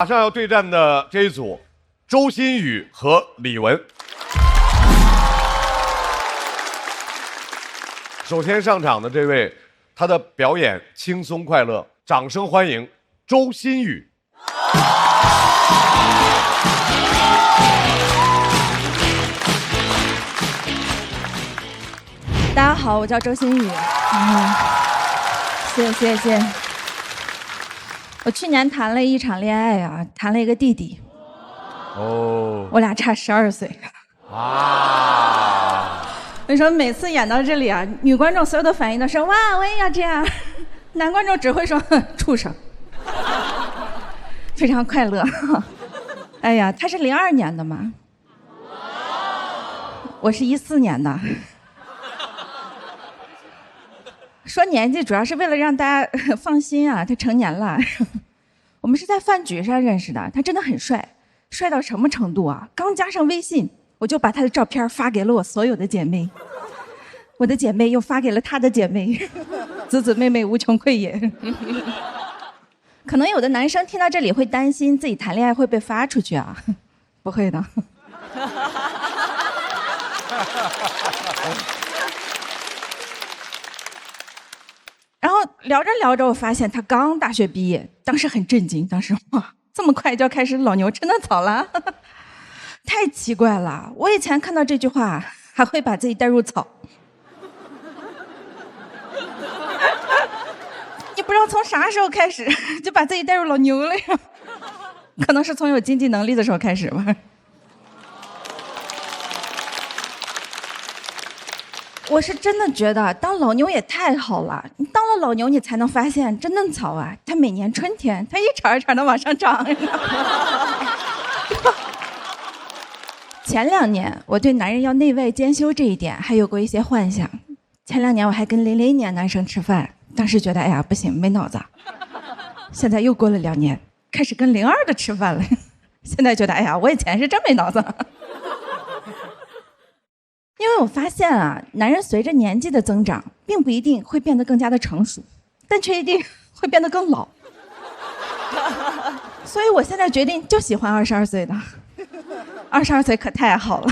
马上要对战的这一组，周新宇和李玟。首先上场的这位，他的表演轻松快乐，掌声欢迎周新宇。大家好，我叫周新宇。谢谢。我去年谈了一场恋爱啊，谈了一个弟弟。哦，我俩差12岁。啊！为什么每次演到这里啊，女观众所有的反应都是哇，我也要这样，男观众只会说畜生，非常快乐。哎呀，他是02年的嘛，我是14年的。说年纪主要是为了让大家放心啊，他成年了。我们是在饭局上认识的，他真的很帅，帅到什么程度啊？刚加上微信，我就把他的照片发给了我所有的姐妹，我的姐妹又发给了他的姐妹，子子妹妹无穷匮也。可能有的男生听到这里会担心自己谈恋爱会被发出去啊，不会的。然后聊着聊着，我发现他刚大学毕业，当时很震惊，当时哇，这么快就要开始老牛吃嫩草了，太奇怪了。我以前看到这句话，还会把自己带入草。你不知道从啥时候开始就把自己带入老牛了呀？可能是从有经济能力的时候开始吧。我是真的觉得当老牛也太好了，你当了老牛，你才能发现这嫩草啊，它每年春天它一茬一茬的往上长。前2年我对男人要内外兼修这一点还有过一些幻想。前2年我还跟00年男生吃饭，当时觉得哎呀不行，没脑子。现在又过了2年，开始跟02的吃饭了，现在觉得哎呀，我以前是真没脑子。因为我发现啊，男人随着年纪的增长，并不一定会变得更加的成熟，但却一定会变得更老。所以我现在决定就喜欢22岁的。22岁可太好了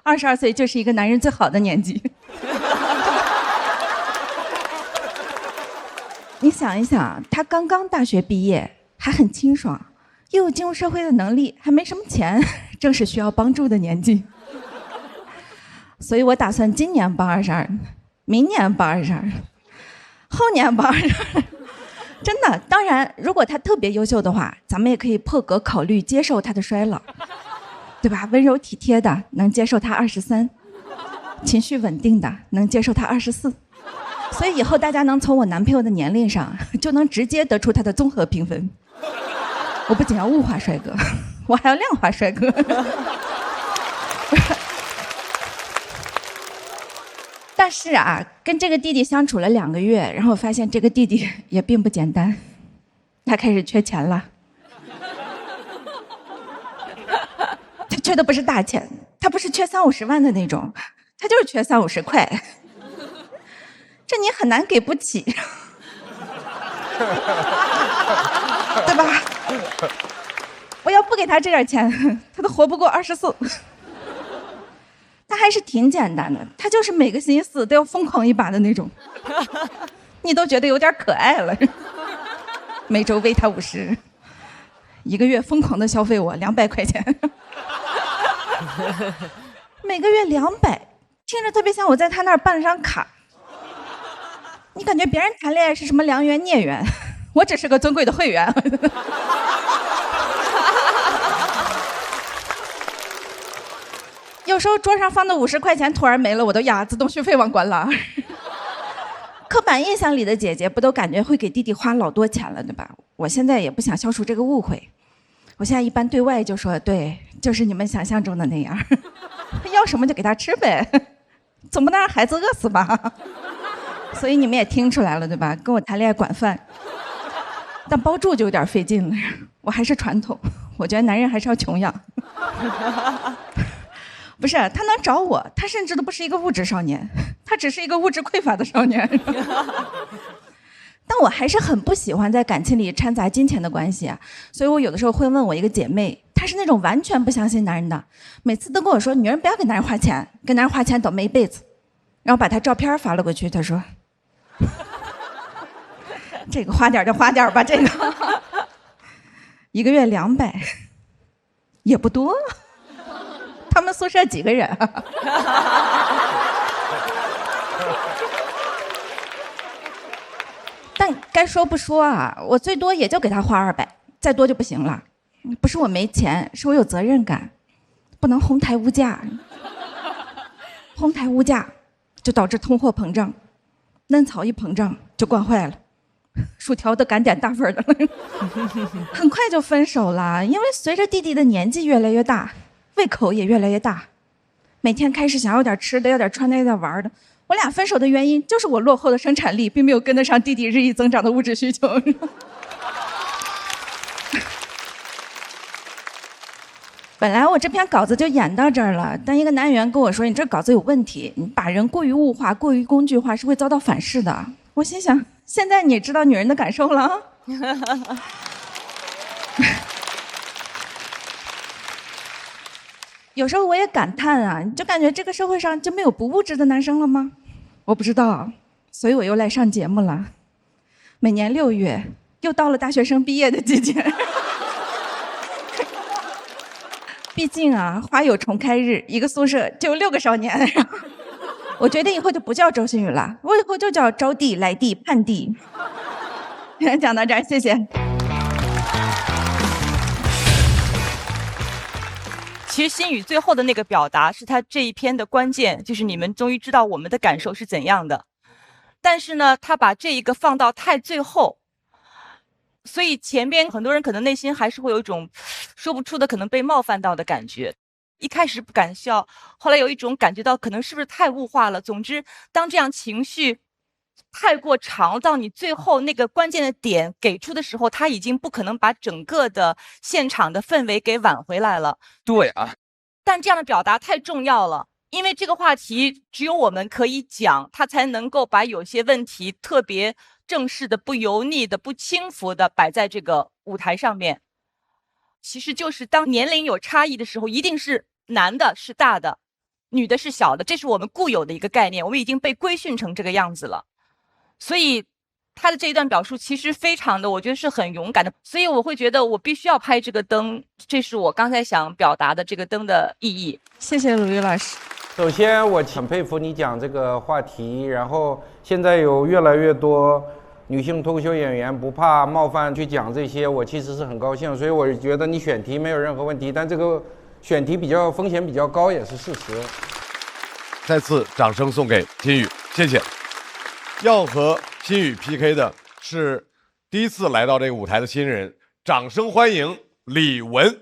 ，22岁就是一个男人最好的年纪。你想一想，他刚刚大学毕业，还很清爽，又有进入社会的能力，还没什么钱，正是需要帮助的年纪。所以我打算今年报22，明年报22，后年报22。真的，当然，如果他特别优秀的话，咱们也可以破格考虑接受他的衰老，对吧？温柔体贴的能接受他23，情绪稳定的能接受他24。所以以后大家能从我男朋友的年龄上就能直接得出他的综合评分。我不仅要物化帅哥，我还要量化帅哥。但是啊，跟这个弟弟相处了2个月，然后我发现这个弟弟也并不简单，他开始缺钱了。他缺的不是大钱，他不是缺30-50万的那种，他就是缺30-50块。这你很难给不起，对吧？我要不给他这点钱，他都活不过24。他还是挺简单的，他就是每个星期4都要疯狂一把的那种，你都觉得有点可爱了。每周喂他50，一个月疯狂的消费我200块钱，每个月200，听着特别像我在他那儿办了张卡。你感觉别人谈恋爱是什么良缘孽缘，我只是个尊贵的会员。有时候桌上放的50块钱突然没了，我都呀自动续费忘关了。刻板印象里的姐姐不都感觉会给弟弟花老多钱了，对吧？我现在也不想消除这个误会，我现在一般对外就说对，就是你们想象中的那样，要什么就给他吃呗，总不能让孩子饿死吧？所以你们也听出来了，对吧？跟我谈恋爱管饭，但包住就有点费劲了。我还是传统，我觉得男人还是要穷养。不是，他能找我，他甚至都不是一个物质少年，他只是一个物质匮乏的少年。但我还是很不喜欢在感情里掺杂金钱的关系啊，所以我有的时候会问我一个姐妹，她是那种完全不相信男人的，每次都跟我说女人不要给男人花钱，跟男人花钱倒霉一辈子，然后把她照片发了过去，她说这个花点就花点吧，这个1个月200也不多，他们宿舍几个人但该说不说啊，我最多也就给他花200，再多就不行了。不是我没钱，是我有责任感，不能哄抬物价。哄抬物价就导致通货膨胀，嫩草一膨胀就惯坏了，薯条都敢点大份的了。很快就分手了，因为随着弟弟的年纪越来越大，胃口也越来越大，每天开始想要点吃的，要点穿的，要点玩的。我俩分手的原因就是我落后的生产力并没有跟得上弟弟日益增长的物质需求。本来我这篇稿子就演到这儿了，但一个男演员跟我说：“你这稿子有问题，你把人过于物化、过于工具化是会遭到反噬的。”我心想，现在你知道女人的感受了。有时候我也感叹啊，你就感觉这个社会上就没有不物质的男生了吗？我不知道，所以我又来上节目了。每年6月，又到了大学生毕业的季节。毕竟啊，花有重开日，一个宿舍就有6个少年。我决定以后就不叫周星宇了，我以后就叫招娣、来娣、盼娣。讲到这儿，谢谢。其实星宇最后的那个表达是他这一篇的关键，就是你们终于知道我们的感受是怎样的。但是呢，他把这一个放到太最后，所以前边很多人可能内心还是会有一种说不出的可能被冒犯到的感觉。一开始不敢笑，后来有一种感觉到可能是不是太物化了。总之，当这样情绪太过长到你最后那个关键的点给出的时候，他已经不可能把整个的现场的氛围给挽回来了。对啊，但这样的表达太重要了，因为这个话题只有我们可以讲，它才能够把有些问题特别正式的、不油腻的、不轻浮的摆在这个舞台上面。其实就是当年龄有差异的时候，一定是男的是大的，女的是小的，这是我们固有的一个概念，我们已经被规训成这个样子了。所以他的这一段表述其实非常的，我觉得是很勇敢的，所以我会觉得我必须要拍这个灯，这是我刚才想表达的这个灯的意义。谢谢鲁豫老师。首先，我很佩服你讲这个话题，然后现在有越来越多女性脱口秀演员不怕冒犯去讲这些，我其实是很高兴，所以我觉得你选题没有任何问题，但这个选题风险比较高也是事实。再次掌声送给金宇，谢谢。要和金宇 PK 的是第一次来到这个舞台的新人，掌声欢迎李玟。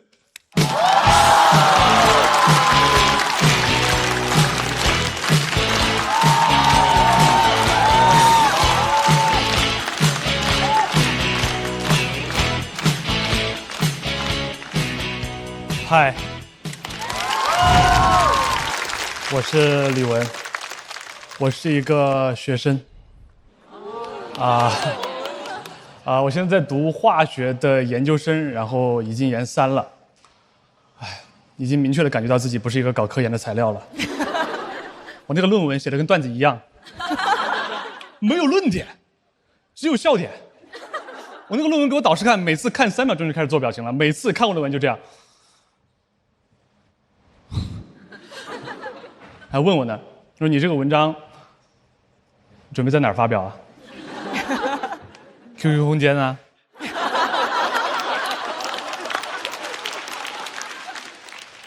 嗨，我是李玟，我是一个学生。我现在在读化学的研究生，然后已经研3了。已经明确的感觉到自己不是一个搞科研的材料了。我那个论文写的跟段子一样，没有论点，只有笑点。我那个论文给我导师看，每次看3秒钟就开始做表情了，每次看我论文就这样。还问我呢，说你这个文章准备在哪儿发表啊？QQ 空间啊？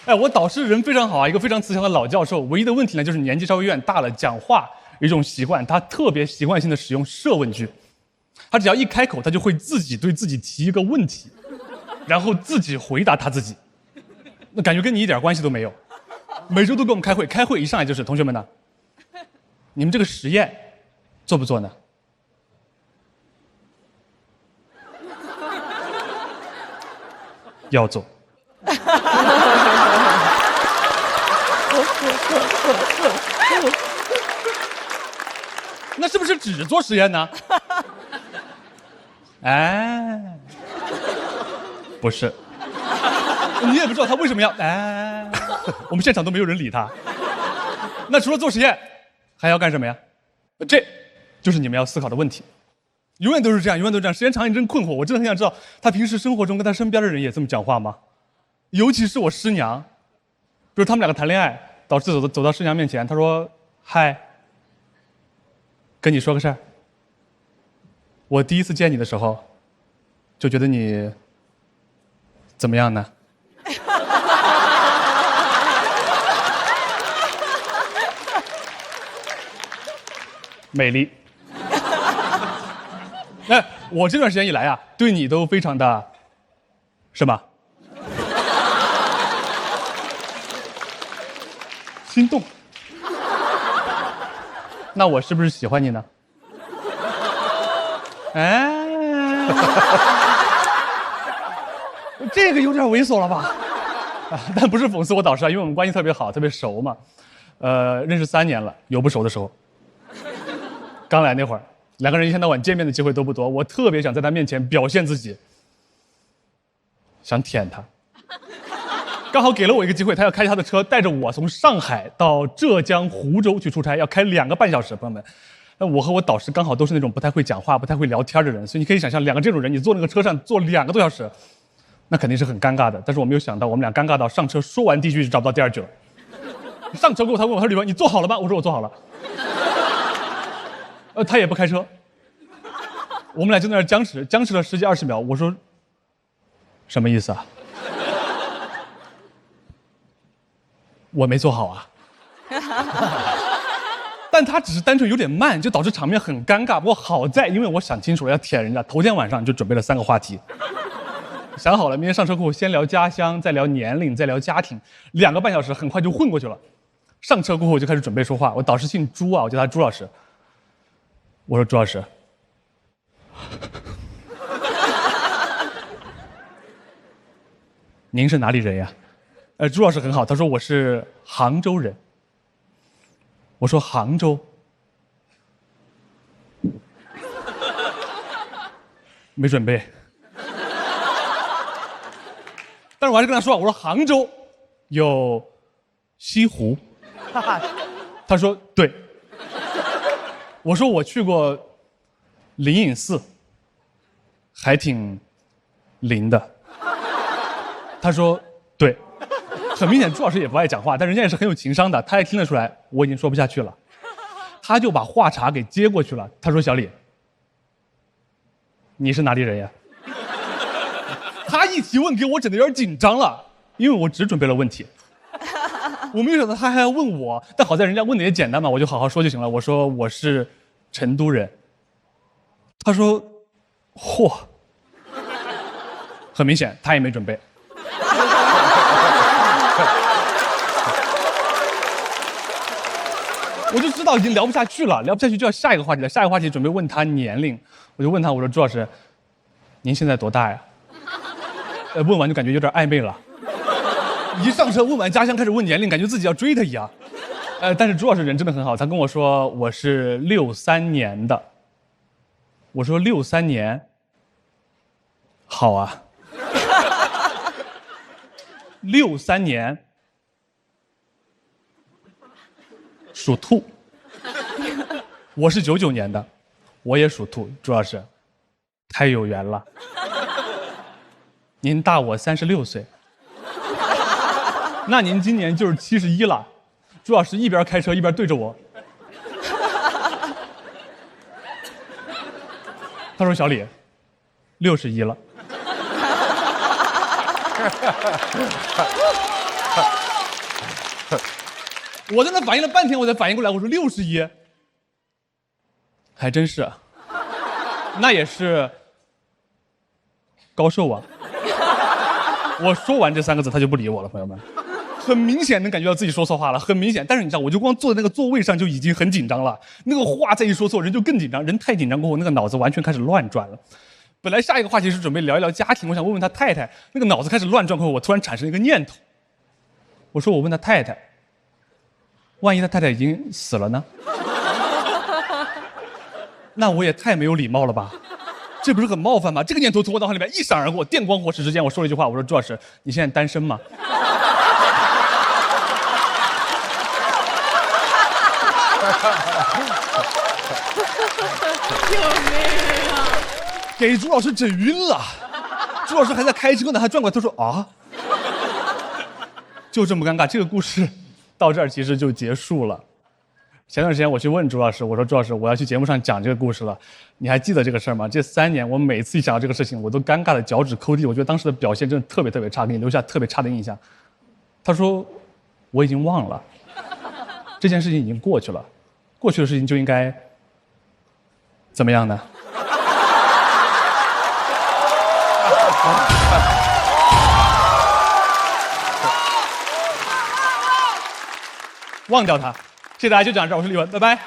我导师人非常好啊，一个非常慈祥的老教授。唯一的问题呢，就是年纪稍微有点大了，讲话有一种习惯，他特别习惯性的使用设问句。他只要一开口，他就会自己对自己提一个问题，然后自己回答他自己。那感觉跟你一点关系都没有。每周都跟我们开会，开会一上来就是同学们呢，你们这个实验做不做呢？要做。那是不是只做实验呢？哎，不是，你也不知道他为什么要哎，我们现场都没有人理他。那除了做实验，还要干什么呀？这就是你们要思考的问题。永远都是这样，永远都是这样。时间长，你真困惑。我真的很想知道，他平时生活中跟他身边的人也这么讲话吗？尤其是我师娘，比如他们两个谈恋爱，导师走到师娘面前，他说：“嗨，跟你说个事儿。我第一次见你的时候，就觉得你怎么样呢？”美丽。哎，我这段时间以来啊，对你都非常的，什么？心动。那我是不是喜欢你呢？哎，这个有点猥琐了吧？啊，但不是讽刺我导师啊，因为我们关系特别好，特别熟嘛。认识3年了，有不熟的时候。刚来那会儿，两个人一天到晚见面的机会都不多，我特别想在他面前表现自己，想舔他。刚好给了我一个机会，他要开他的车带着我从上海到浙江湖州去出差，要开2个半小时，朋友们。我和我导师刚好都是那种不太会讲话、不太会聊天的人，所以你可以想象，两个这种人，你坐那个车上坐2个多小时，那肯定是很尴尬的。但是我没有想到，我们俩尴尬到上车说完第一句就找不到第2句了。上车过后，他问我，他说：“李文，你坐好了吗？”我说：“我坐好了。”他也不开车，我们俩就在那儿僵持了10几20秒。我说：“什么意思啊？”我没坐好啊。但他只是单纯有点慢，就导致场面很尴尬。不过好在，因为我想清楚了要舔人家，头天晚上就准备了3个话题。想好了，明天上车后先聊家乡，再聊年龄，再聊家庭，2个半小时很快就混过去了。上车过后我就开始准备说话。我导师姓朱啊，我叫他朱老师。我说：“朱老师，您是哪里人呀？”朱老师很好，他说：“我是杭州人。”我说：“杭州。”没准备。但是我还是跟他说：“我说杭州有西湖。”他说：“对。”我说：“我去过灵隐寺，还挺灵的。”他说：“对。”很明显，朱老师也不爱讲话，但人家也是很有情商的，他也听得出来我已经说不下去了，他就把话茬给接过去了。他说：“小李，你是哪里人呀？”他一提问给我整得有点紧张了，因为我只准备了问题。我没有想到他还要问我，但好在人家问的也简单嘛，我就好好说就行了。我说：“我是成都人。”他说：“嚯！”很明显，他也没准备。我就知道已经聊不下去了，聊不下去就要下一个话题了。下一个话题准备问他年龄，我就问他，我说：“朱老师，您现在多大呀？”问完就感觉有点暧昧了。一上车问完家乡，开始问年龄，感觉自己要追他一样。但是朱老师人真的很好，他跟我说我是63年的。我说63年，好啊。63年，属兔。我是99年的，我也属兔。朱老师，太有缘了。您大我36岁。那您今年就是71了。朱老师一边开车一边对着我，他说：“小李，61了。”我在那反应了半天，我才反应过来，我说61，还真是，那也是高寿啊。我说完这3个字，他就不理我了，朋友们。很明显能感觉到自己说错话了，很明显。但是你知道，我就光坐在那个座位上就已经很紧张了，那个话再一说错，人就更紧张。人太紧张过后，那个脑子完全开始乱转了。本来下一个话题是准备聊一聊家庭，我想问问他太太，那个脑子开始乱转过后，我突然产生一个念头，我说：“我问他太太，万一他太太已经死了呢？那我也太没有礼貌了吧。”这不是很冒犯吗？这个念头从我脑海里面一闪而过，电光火石之间，我说了一句话，我说朱老师，你现在单身吗？救命啊！给朱老师整晕了，朱老师还在开车呢，还转过来，他说啊，就这么尴尬。这个故事到这儿其实就结束了。前段时间我去问朱老师，我说朱老师，我要去节目上讲这个故事了，你还记得这个事儿吗？这3年我每次一想到这个事情，我都尴尬的脚趾抠地。我觉得当时的表现真的特别差，给你留下特别差的印象。他说我已经忘了，这件事情已经过去了，过去的事情就应该怎么样呢？忘掉他。谢谢大家，就讲这儿，我是李文，拜拜。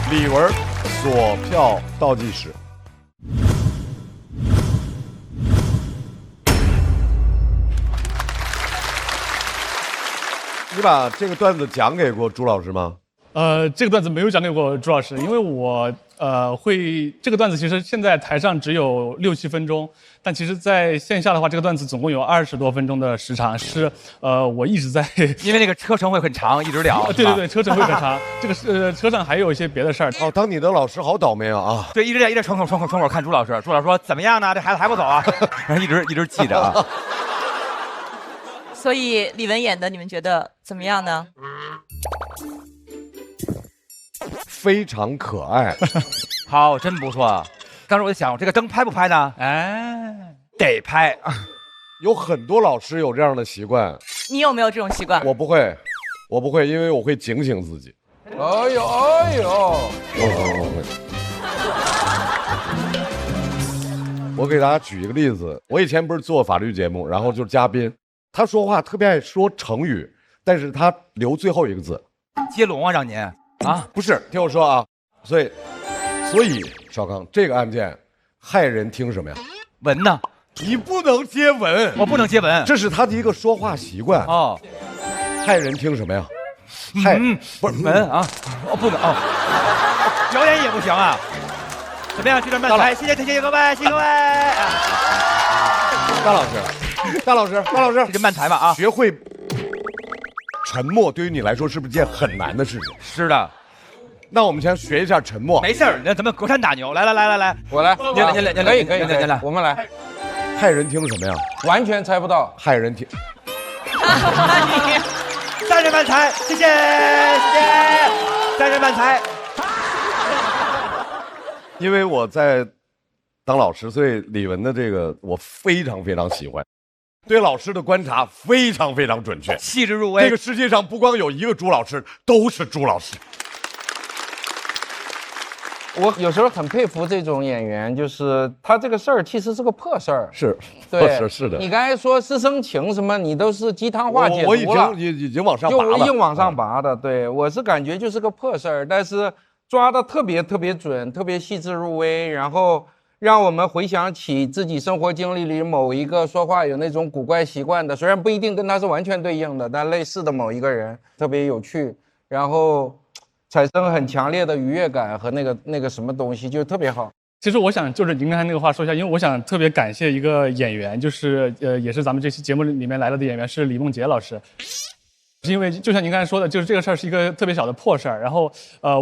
李文锁票倒计时。你把这个段子讲给过朱老师吗？这个段子没有讲给过朱老师，因为我会这个段子其实现在台上只有6、7分钟，但其实在线下的话，这个段子总共有20多分钟的时长，是我一直在因为那个车程会很长，一直聊。对，车程会很长，这个是车上还有一些别的事儿。哦，当你的老师好倒霉啊！对，一直窗口看朱老师，朱老师说怎么样呢？这孩子还不走啊？然后一直记着啊。所以李玟演的，你们觉得怎么样呢？非常可爱，好，真不错。当时我就想，这个灯拍不拍呢？哎，得拍。有很多老师有这样的习惯，你有没有这种习惯？我不会，因为我会警醒自己。哎呦，我给大家举一个例子，我以前不是做法律节目，然后就是嘉宾，他说话特别爱说成语，但是他留最后一个字。接龙啊，让您啊，不是，听我说啊，所以少康，这个案件害人听什么呀？文呢？你不能接吻，我不能接吻，这是他的一个说话习惯哦。害人听什么呀？不是文啊，哦不能哦，表演也不行啊。怎么样？这段慢才，谢谢各位，谢谢各位。大老师，这就慢才嘛啊，学会沉默对于你来说是不是件很难的事情？是的。那我们先学一下沉默。没事儿，那咱们隔山打牛。来，我来，您来，可以，我们来。害人听什么呀？完全猜不到。害人听。3人慢才，谢谢，3人慢才。因为我在当老师，所以李玟的这个我非常喜欢，对老师的观察非常准确，细致入微。这个世界上不光有一个朱老师，都是朱老师。我有时候很佩服这种演员，就是他这个事儿其实是个破事儿，是，对，是的。你刚才说师生情什么，你都是鸡汤话解读了，我已经往上拔了，就硬往上拔的。对，我是感觉就是个破事儿，但是抓的特别准，特别细致入微，然后让我们回想起自己生活经历里某一个说话有那种古怪习惯的，虽然不一定跟他是完全对应的，但类似的某一个人特别有趣，然后产生很强烈的愉悦感和那个什么东西，就特别好。其实我想就是您刚才那个话说一下，因为我想特别感谢一个演员，就是也是咱们这期节目里面来了的演员是李梦洁老师。因为就像您刚才说的，就是这个事儿是一个特别小的破事儿。然后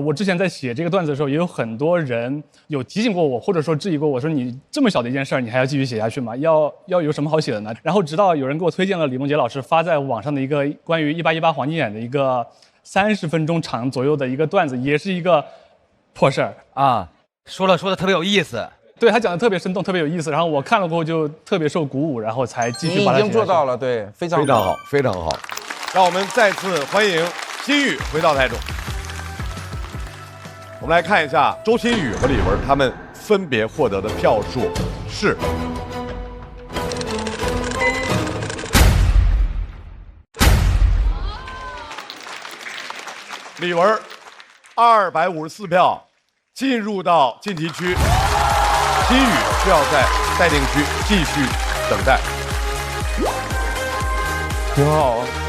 我之前在写这个段子的时候，也有很多人有提醒过我，或者说质疑过我说你这么小的一件事儿，你还要继续写下去吗？要有什么好写的呢？然后直到有人给我推荐了李梦洁老师发在网上的一个关于1818黄金眼的一个30分钟长左右的一个段子，也是一个破事儿啊，说的特别有意思。对，他讲的特别生动，特别有意思。然后我看了过后就特别受鼓舞，然后才继续把它写下去。你已经做到了，对，非常好。让我们再次欢迎心宇回到台中。我们来看一下周星宇和李玟他们分别获得的票数是。李玟254票进入到晋级区，心宇需要在待定区继续等待。挺好啊。